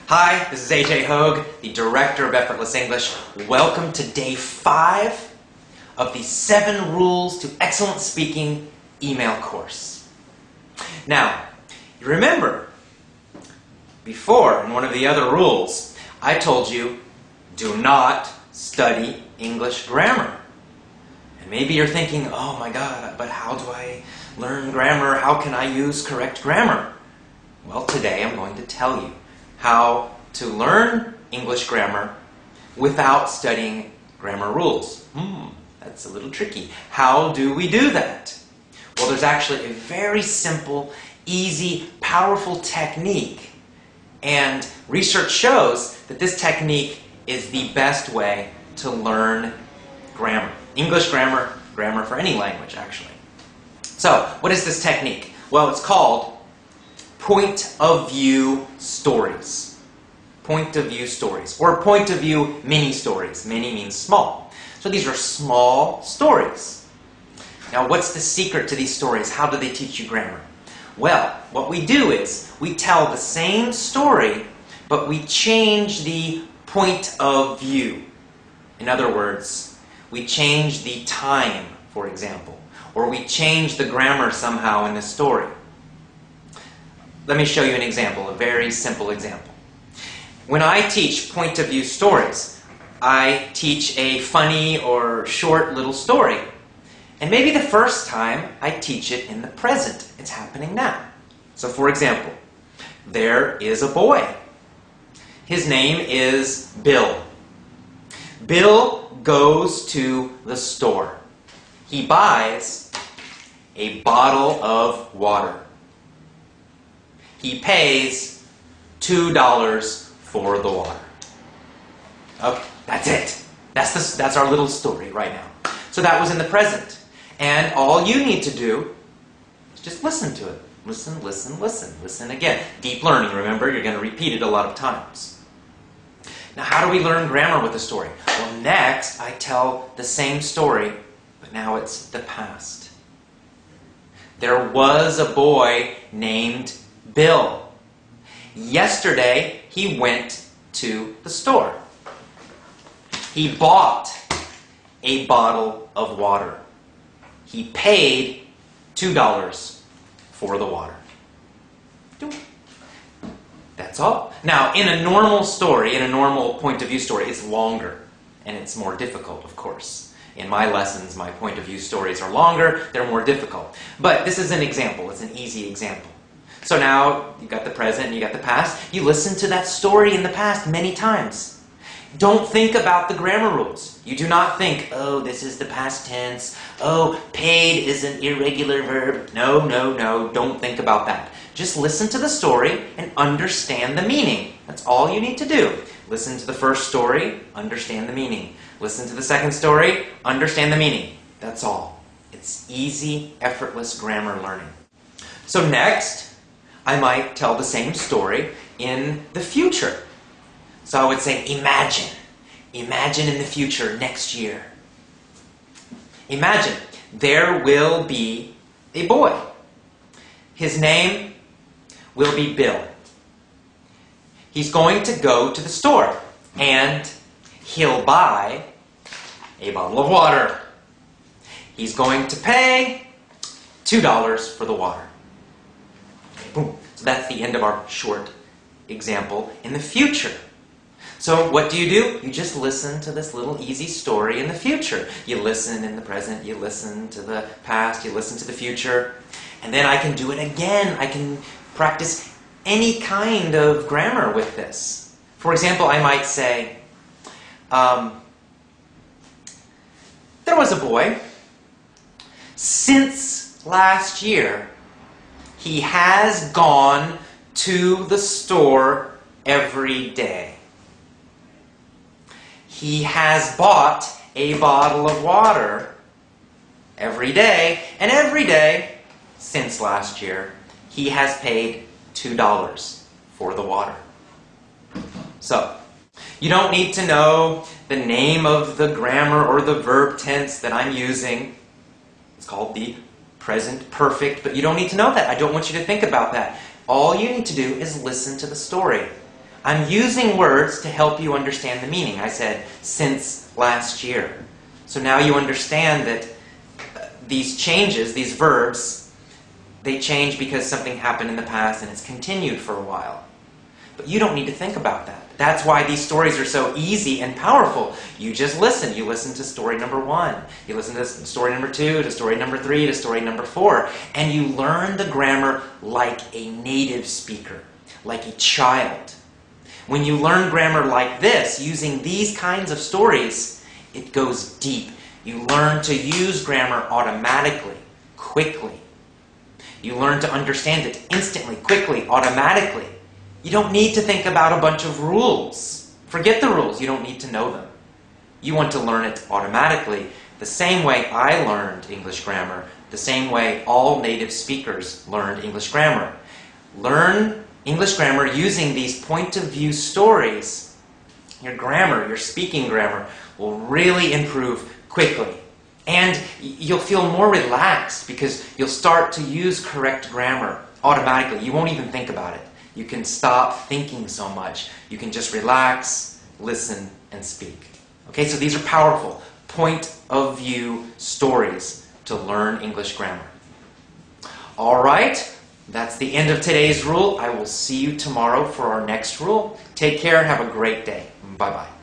Hi, this is AJ Hogue, the Director of Effortless English. Welcome to day 5 of the 7 Rules to Excellent Speaking email course. Now, you remember, before in one of the other rules, I told you, do not study English grammar. And maybe you're thinking, oh my God, but how do I learn grammar? How can I use correct grammar? Well, today I'm going to tell you how to learn English grammar without studying grammar rules. That's a little tricky. How do we do that? Well, there's actually a very simple, easy, powerful technique. And research shows that this technique is the best way to learn grammar. English grammar, grammar for any language, actually. So, what is this technique? Well, it's called point of view stories. Point of view stories, or point of view mini stories. Mini means small. So these are small stories. Now, what's the secret to these stories? How do they teach you grammar? Well, what we do is we tell the same story, but we change the point of view. In other words, we change the time, for example, or we change the grammar somehow in the story. Let me show you an example, a very simple example. When I teach point of view stories, I teach a funny or short little story. And maybe the first time I teach it in the present. It's happening now. So for example, there is a boy. His name is Bill. Bill goes to the store. He buys a bottle of water. He pays $2 for the water. Okay, that's it. That's our little story right now. So that was in the present. And all you need to do is just listen to it. Listen, listen, listen. Listen again. Deep learning, remember? You're going to repeat it a lot of times. Now, how do we learn grammar with a story? Well, next I tell the same story, but now it's the past. There was a boy named Bill. Yesterday, he went to the store. He bought a bottle of water. He paid $2 for the water. That's all. Now, in a normal story, in a normal point of view story, it's longer and it's more difficult, of course. In my lessons, my point of view stories are longer, they're more difficult. But this is an example, it's an easy example. So now, you've got the present and you got the past. You listen to that story in the past many times. Don't think about the grammar rules. You do not think, oh, this is the past tense. Oh, paid is an irregular verb. No, no, no, don't think about that. Just listen to the story and understand the meaning. That's all you need to do. Listen to the first story, understand the meaning. Listen to the second story, understand the meaning. That's all. It's easy, effortless grammar learning. So next, I might tell the same story in the future. So I would say, imagine. Imagine in the future, next year. Imagine, there will be a boy. His name will be Bill. He's going to go to the store and he'll buy a bottle of water. He's going to pay $2 for the water. Boom. So that's the end of our short example in the future. So what do? You just listen to this little easy story in the future. You listen in the present, you listen to the past, you listen to the future. And then I can do it again. I can practice any kind of grammar with this. For example, I might say, there was a boy. Since last year, he has gone to the store every day. He has bought a bottle of water every day, and every day since last year, he has paid $2 for the water. So, you don't need to know the name of the grammar or the verb tense that I'm using. It's called the present perfect, but you don't need to know that. I don't want you to think about that. All you need to do is listen to the story. I'm using words to help you understand the meaning. I said, since last year. So now you understand that these changes, these verbs, they change because something happened in the past and it's continued for a while. But you don't need to think about that. That's why these stories are so easy and powerful. You just listen. You listen to story number 1. You listen to story number 2, to story number 3, to story number 4. And you learn the grammar like a native speaker, like a child. When you learn grammar like this, using these kinds of stories, it goes deep. You learn to use grammar automatically, quickly. You learn to understand it instantly, quickly, automatically. You don't need to think about a bunch of rules. Forget the rules. You don't need to know them. You want to learn it automatically, the same way I learned English grammar, the same way all native speakers learned English grammar. Learn English grammar using these point-of-view stories. Your grammar, your speaking grammar, will really improve quickly. And you'll feel more relaxed because you'll start to use correct grammar automatically. You won't even think about it. You can stop thinking so much. You can just relax, listen, and speak. Okay, so these are powerful point-of-view stories to learn English grammar. All right, that's the end of today's rule. I will see you tomorrow for our next rule. Take care and have a great day. Bye-bye.